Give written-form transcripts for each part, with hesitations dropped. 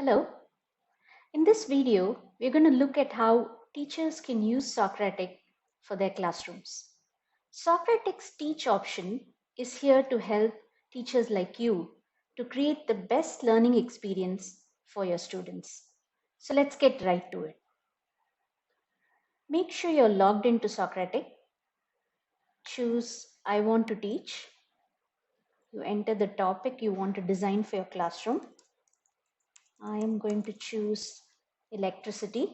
Hello. In this video, we're going to look at how teachers can use SocratiQ for their classrooms. SocratiQ's Teach option is here to help teachers like you to create the best learning experience for your students. So let's get right to it. Make sure you're logged into SocratiQ. Choose I want to teach. You enter the topic you want to design for your classroom. I am going to choose electricity.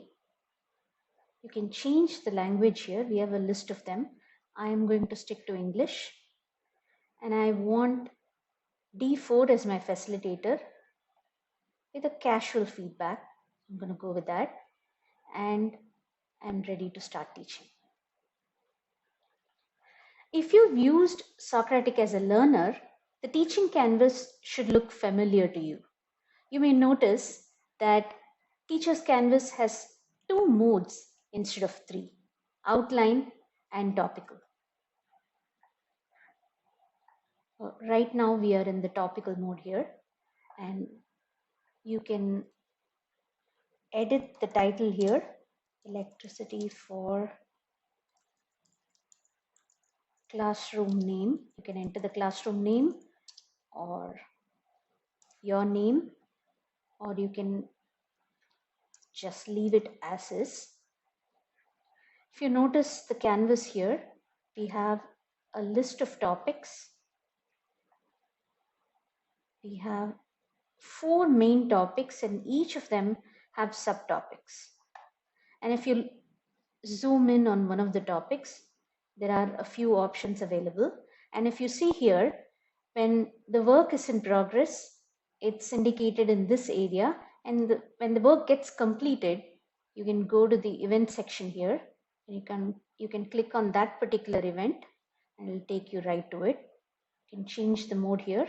You can change the language here. We have a list of them. I am going to stick to English and I want D4 as my facilitator with a casual feedback. I'm going to go with that and I'm ready to start teaching. If you've used SocratiQ as a learner, the teaching canvas should look familiar to you. You may notice that Teacher's Canvas has 2 modes instead of 3, outline and topical. Right now we are in the topical mode here, and you can edit the title here, electricity for classroom name. You can enter the classroom name or your name, or you can just leave it as is. If you notice the canvas here, we have a list of topics. We have 4 main topics and each of them have subtopics. And if you zoom in on one of the topics, there are a few options available. And if you see here, when the work is in progress, it's indicated in this area. And when the work gets completed, you can go to the event section here and you can click on that particular event and it'll take you right to it. You can change the mode here.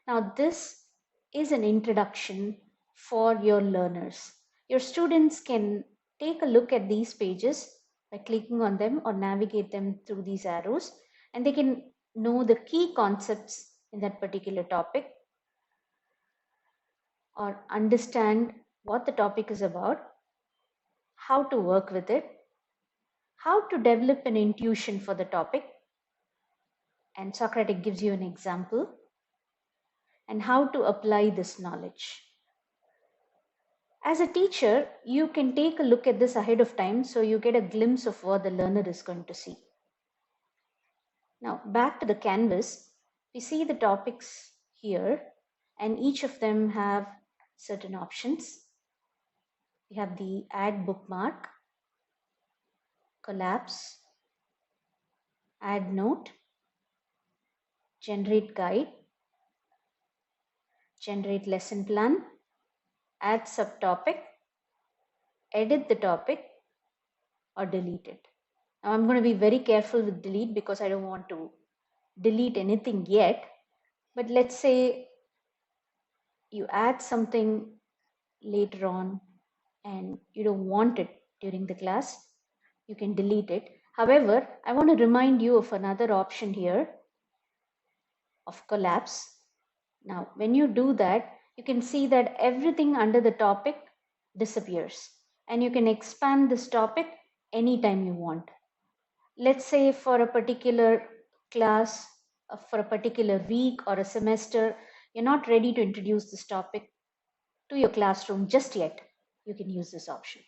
Now this is an introduction for your learners. Your students can take a look at these pages by clicking on them or navigate them through these arrows, and they can know the key concepts in that particular topic or understand what the topic is about, how to work with it, how to develop an intuition for the topic, and SocratiQ gives you an example, and how to apply this knowledge. As a teacher, you can take a look at this ahead of time so you get a glimpse of what the learner is going to see. Now back to the canvas, we see the topics here and each of them have certain options. We have the add bookmark, collapse, add note, generate guide, generate lesson plan, add subtopic, edit the topic, or delete it. Now I'm going to be very careful with delete because I don't want to delete anything yet. But let's say you add something later on and you don't want it during the class, you can delete it. However, I want to remind you of another option here of collapse. Now, when you do that, you can see that everything under the topic disappears and you can expand this topic anytime you want. Let's say for a particular class, for a particular week or a semester, you're not ready to introduce this topic to your classroom just yet, you can use this option.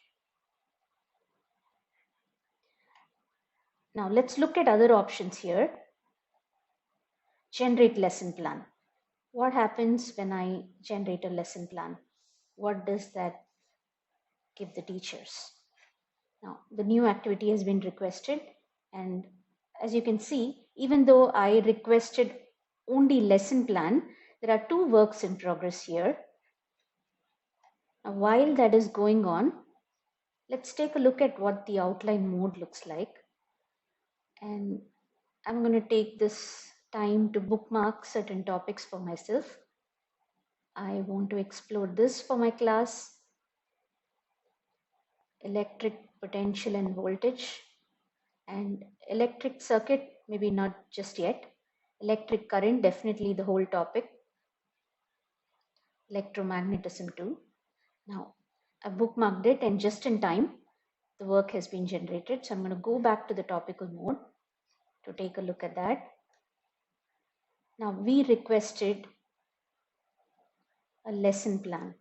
Now let's look at other options here. Generate lesson plan. What happens when I generate a lesson plan? What does that give the teachers? Now the new activity has been requested, and as you can see, even though I requested only lesson plan, there are 2 works in progress here. Now while that is going on, let's take a look at what the outline mode looks like. And I'm going to take this time to bookmark certain topics for myself. I want to explore this for my class. Electric potential and voltage, and electric circuit, maybe not just yet. Electric current, definitely the whole topic. Electromagnetism too. Now, I've bookmarked it and just in time, the work has been generated. So I'm going to go back to the topical mode to take a look at that. Now, we requested a lesson plan.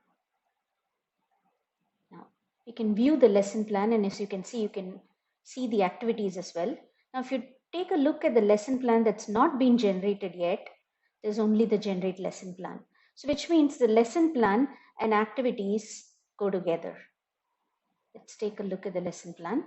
Now, you can view the lesson plan, and as you can see the activities as well. Now, if you take a look at the lesson plan that's not been generated yet, there's only the generate lesson plan. So which means the lesson plan and activities go together. Let's take a look at the lesson plan.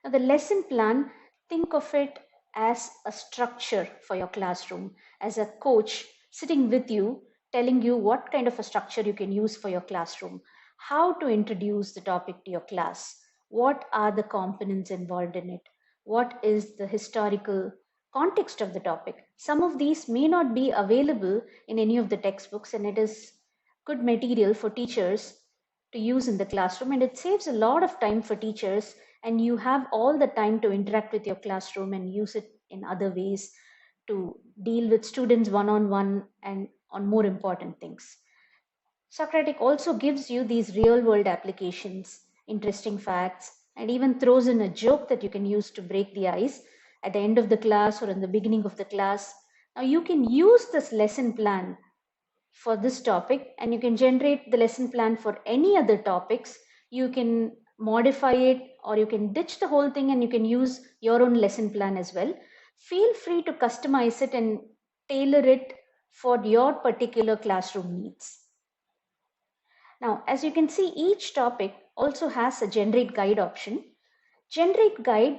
Now, the lesson plan, think of it as a structure for your classroom, as a coach sitting with you, telling you what kind of a structure you can use for your classroom, how to introduce the topic to your class, what are the components involved in it, what is the historical context of the topic. Some of these may not be available in any of the textbooks, and it is good material for teachers to use in the classroom, and it saves a lot of time for teachers, and you have all the time to interact with your classroom and use it in other ways to deal with students one-on-one and on more important things. SocratiQ also gives you these real-world applications, interesting facts, and even throws in a joke that you can use to break the ice at the end of the class or in the beginning of the class. Now you can use this lesson plan for this topic, and you can generate the lesson plan for any other topics. You can modify it, or you can ditch the whole thing and you can use your own lesson plan as well. Feel free to customize it and tailor it for your particular classroom needs. Now, as you can see, each topic also has a generate guide option. Generate guide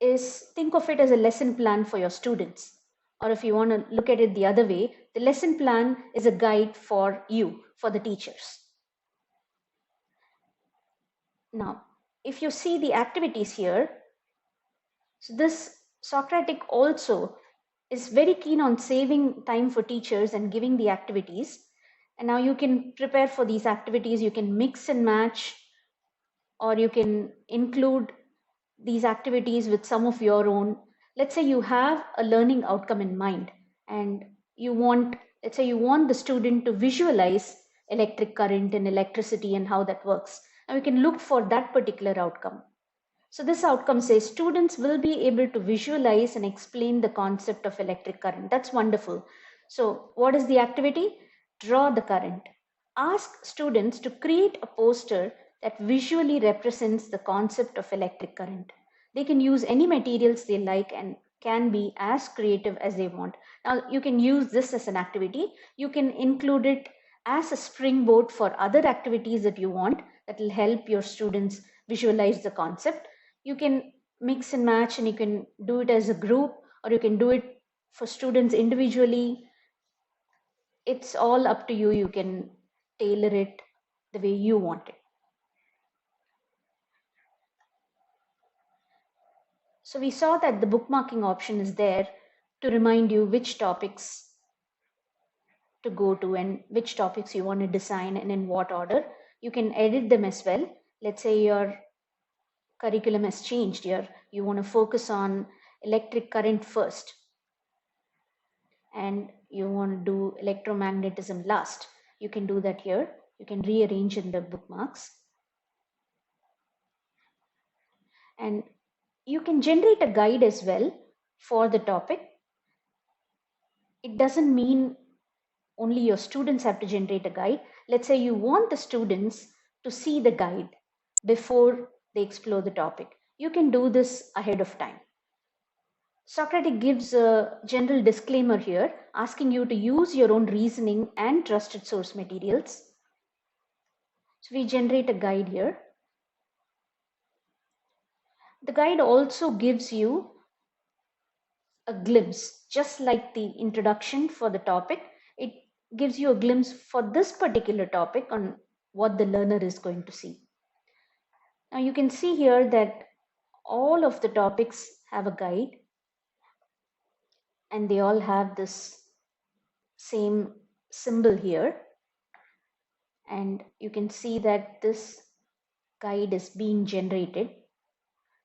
is, think of it as a lesson plan for your students. Or if you want to look at it the other way, the lesson plan is a guide for you, for the teachers. Now, if you see the activities here, so this SocratiQ also is very keen on saving time for teachers and giving the activities. And now you can prepare for these activities, you can mix and match, or you can include these activities with some of your own. Let's say you have a learning outcome in mind, and let's say you want the student to visualize electric current and electricity and how that works. And we can look for that particular outcome. So this outcome says students will be able to visualize and explain the concept of electric current. That's wonderful. So what is the activity? Draw the current. Ask students to create a poster that visually represents the concept of electric current. They can use any materials they like and can be as creative as they want. Now you can use this as an activity. You can include it as a springboard for other activities that you want that will help your students visualize the concept. You can mix and match, and you can do it as a group, or you can do it for students individually. It's all up to you. You can tailor it the way you want it. So we saw that the bookmarking option is there to remind you which topics to go to and which topics you want to design and in what order. You can edit them as well. Let's say your curriculum has changed here. You want to focus on electric current first, and you want to do electromagnetism last. You can do that here. You can rearrange in the bookmarks. And you can generate a guide as well for the topic. It doesn't mean only your students have to generate a guide. Let's say you want the students to see the guide before they explore the topic. You can do this ahead of time. SocratiQ gives a general disclaimer here, asking you to use your own reasoning and trusted source materials. So we generate a guide here. The guide also gives you a glimpse, just like the introduction for the topic. It gives you a glimpse for this particular topic on what the learner is going to see. Now you can see here that all of the topics have a guide, and they all have this same symbol here. And you can see that this guide is being generated.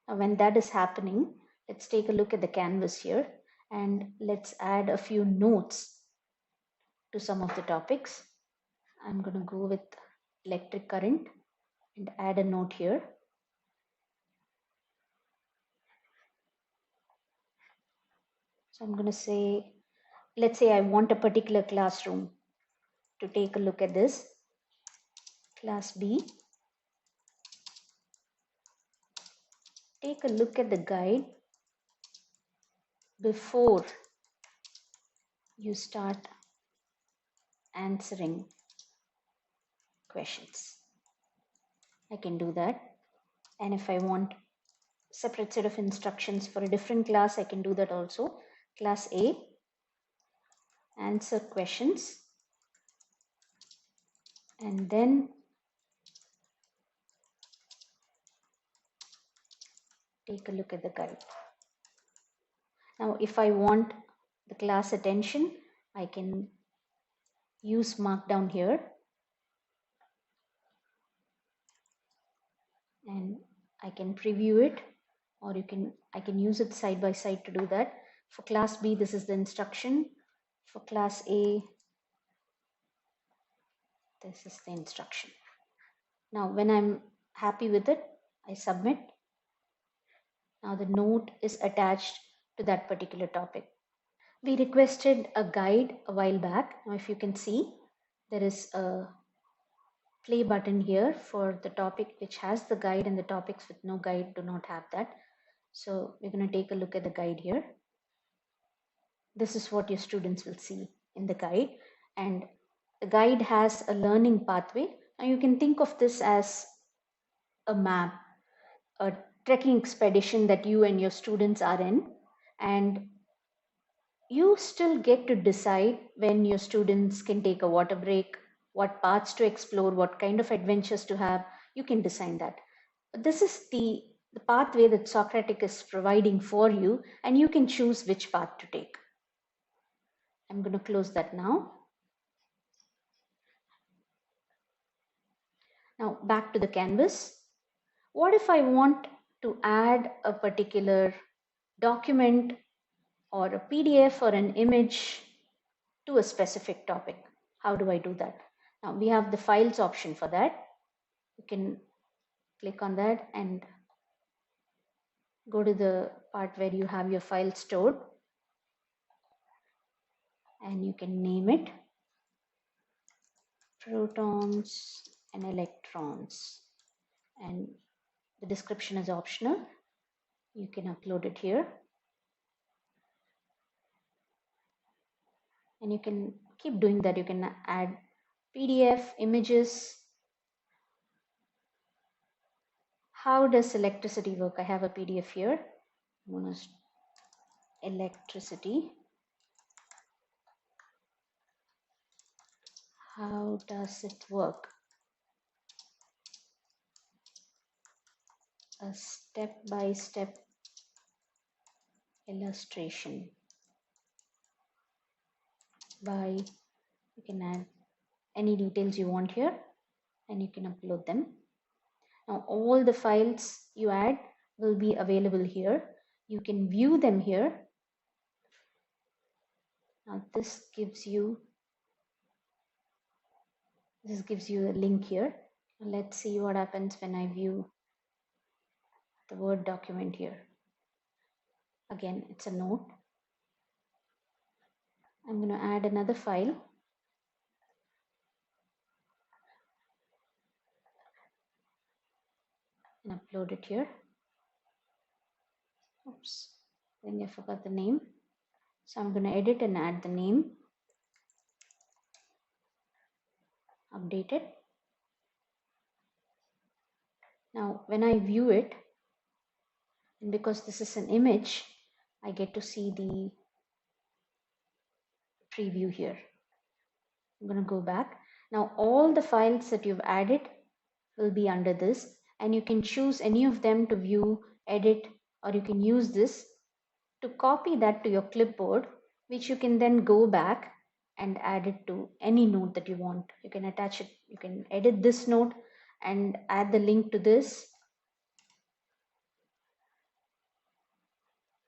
Now when that is happening, let's take a look at the canvas here, and let's add a few notes to some of the topics. I'm going to go with electric current and add a note here. So I'm going to say, let's say I want a particular classroom to take a look at this. Class B. Take a look at the guide before you start answering questions. I can do that. And if I want separate set of instructions for a different class, I can do that also. Class A, answer questions, and then take a look at the guide. Now, if I want the class attention, I can use markdown here, and I can preview it, or I can use it side by side to do that. For class B, this is the instruction. For class A, this is the instruction. Now, when I'm happy with it, I submit. Now the note is attached to that particular topic. We requested a guide a while back. Now if you can see, there is a play button here for the topic which has the guide, and the topics with no guide do not have that. So we're going to take a look at the guide here. This is what your students will see in the guide, and the guide has a learning pathway. Now you can think of this as a map, a trekking expedition that you and your students are in, and you still get to decide when your students can take a water break, what paths to explore, what kind of adventures to have. You can design that. But this is the pathway that SocratiQ is providing for you, and you can choose which path to take. I'm going to close that now. Now back to the canvas. What if I want to add a particular document or a PDF or an image to a specific topic? How do I do that? Now we have the files option for that. You can click on that and go to the part where you have your file stored, and you can name it protons and electrons, and the description is optional. You can upload it here, and you can keep doing that. You can add PDF, images. How does electricity work? I have a PDF here. I'm going to electricity. How does it work? A step-by-step illustration by, you can add any details you want here, and you can upload them. Now all the files you add will be available here. You can view them here. Now this gives you a link here. Let's see what happens when I view the Word document here. Again, it's a note. I'm going to add another file. And upload it here. Oops, I think I forgot the name. So I'm going to edit and add the name. Update it. Now when I view it, and because this is an image, I get to see the preview here. I'm going to go back. Now all the files that you've added will be under this, and you can choose any of them to view, edit, or you can use this to copy that to your clipboard, which you can then go back and add it to any note that you want. You can attach it, you can edit this note and add the link to this,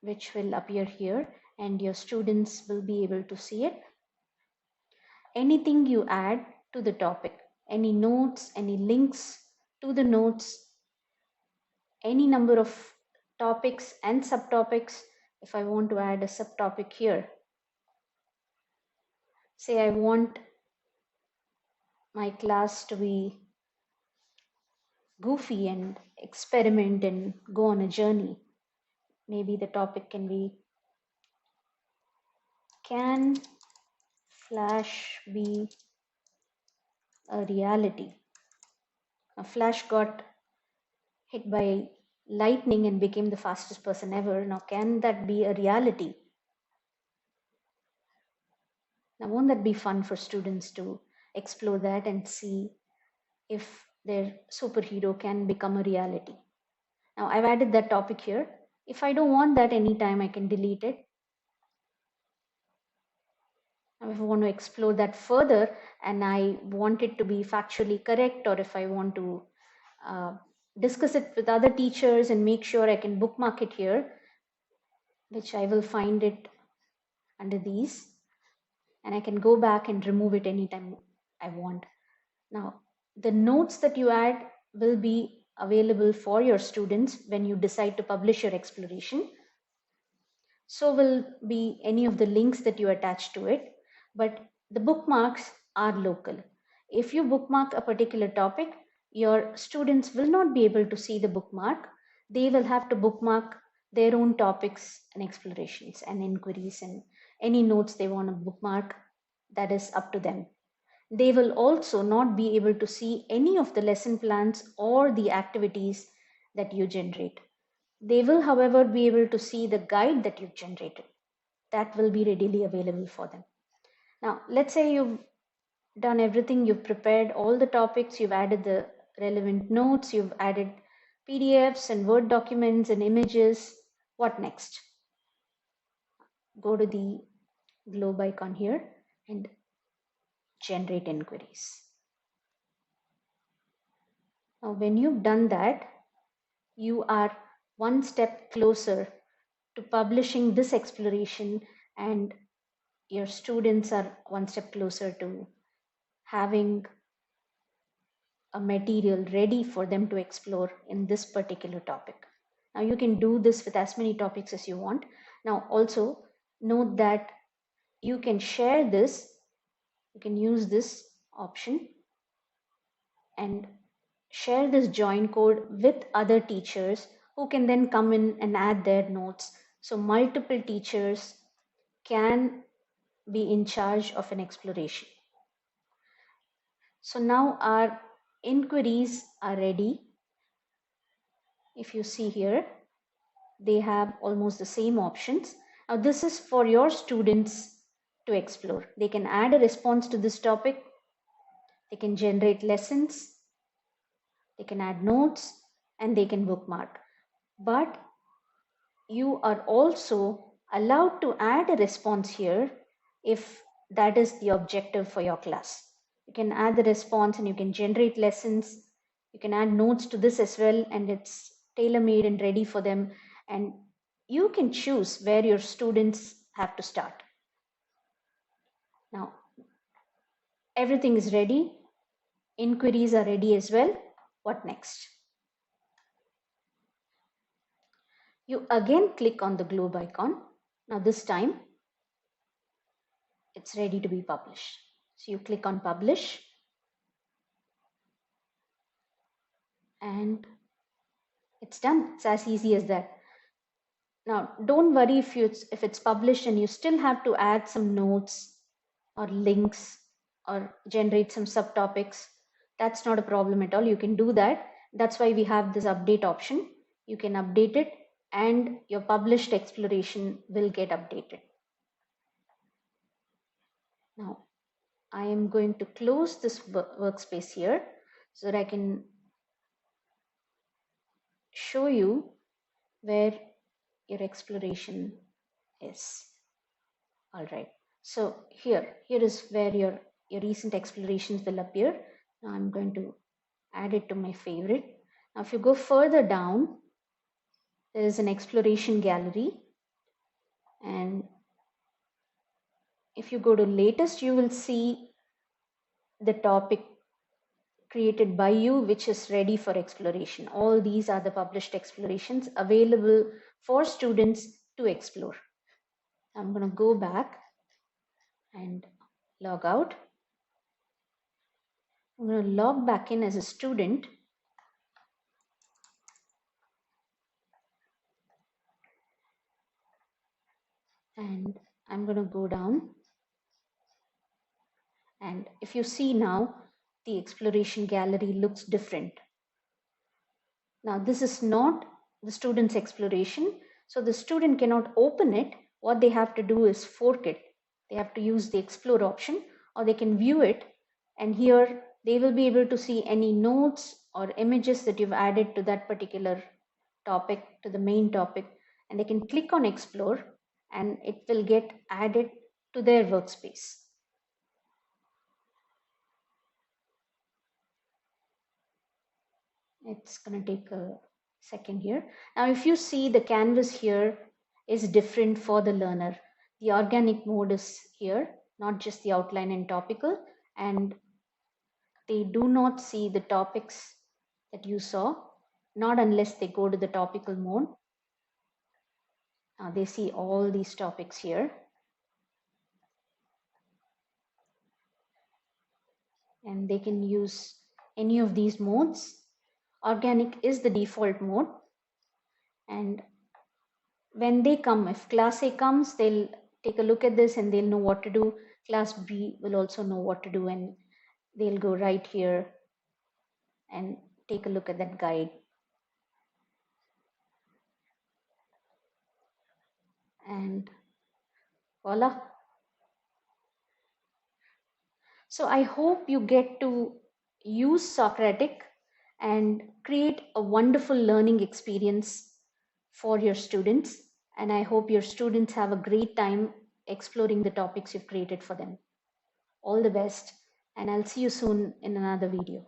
which will appear here, and your students will be able to see it. Anything you add to the topic, any notes, any links to the notes, any number of topics and subtopics. If I want to add a subtopic here, say I want my class to be goofy and experiment and go on a journey. Maybe the topic can be, can Flash be a reality? Now, Flash got hit by lightning and became the fastest person ever. Now, can that be a reality? Now, won't that be fun for students to explore that and see if their superhero can become a reality? Now, I've added that topic here. If I don't want that anytime, I can delete it. Now, if I want to explore that further and I want it to be factually correct, or if I want to discuss it with other teachers and make sure I can bookmark it here, which I will find it under these, and I can go back and remove it anytime I want. Now, the notes that you add will be available for your students when you decide to publish your exploration. So will be any of the links that you attach to it, but the bookmarks are local. If you bookmark a particular topic, your students will not be able to see the bookmark. They will have to bookmark their own topics and explorations and inquiries and any notes they want to bookmark. That is up to them. They will also not be able to see any of the lesson plans or the activities that you generate. They will, however, be able to see the guide that you've generated. That will be readily available for them. Now, let's say you've done everything, you've prepared all the topics, you've added the relevant notes, you've added PDFs and Word documents and images. What next? Go to the globe icon here and generate inquiries. Now, when you've done that, you are one step closer to publishing this exploration, and your students are one step closer to having a material ready for them to explore in this particular topic. Now, you can do this with as many topics as you want. Now, also note that you can share this, you can use this option and share this join code with other teachers who can then come in and add their notes. So multiple teachers can be in charge of an exploration. So now our inquiries are ready. If you see here, they have almost the same options. Now this is for your students to explore. They can add a response to this topic. They can generate lessons. They can add notes and they can bookmark. But you are also allowed to add a response here if that is the objective for your class. You can add the response and you can generate lessons. You can add notes to this as well, and it's tailor-made and ready for them. And you can choose where your students have to start. Now, everything is ready. Inquiries are ready as well. What next? You again click on the globe icon. Now this time, it's ready to be published. So you click on publish and it's done. It's as easy as that. Now, don't worry if it's published and you still have to add some notes or links or generate some subtopics. That's not a problem at all. You can do that. That's why we have this update option. You can update it and your published exploration will get updated. Now, I am going to close this workspace here so that I can show you where your exploration is. All right. So here is where your recent explorations will appear. Now I'm going to add it to my favorite. Now, if you go further down, there is an exploration gallery. And if you go to latest, you will see the topic created by you, which is ready for exploration. All these are the published explorations available for students to explore. I'm going to go back and log out. I'm going to log back in as a student. And I'm going to go down. And if you see now, the exploration gallery looks different. Now this is not the student's exploration, so the student cannot open it. What they have to do is fork it. They have to use the explore option, or they can view it, and here they will be able to see any notes or images that you've added to that particular topic, to the main topic, and they can click on explore and it will get added to their workspace. It's going to take a second here. Now, if you see, the canvas here is different for the learner. The organic mode is here, not just the outline and topical, and they do not see the topics that you saw, not unless they go to the topical mode. Now they see all these topics here. And they can use any of these modes. Organic is the default mode, and when they come, if class A comes, they'll take a look at this and they'll know what to do. Class B will also know what to do, and they'll go right here and take a look at that guide. And voila. So I hope you get to use SocratiQ and create a wonderful learning experience for your students. And I hope your students have a great time exploring the topics you've created for them. All the best, and I'll see you soon in another video.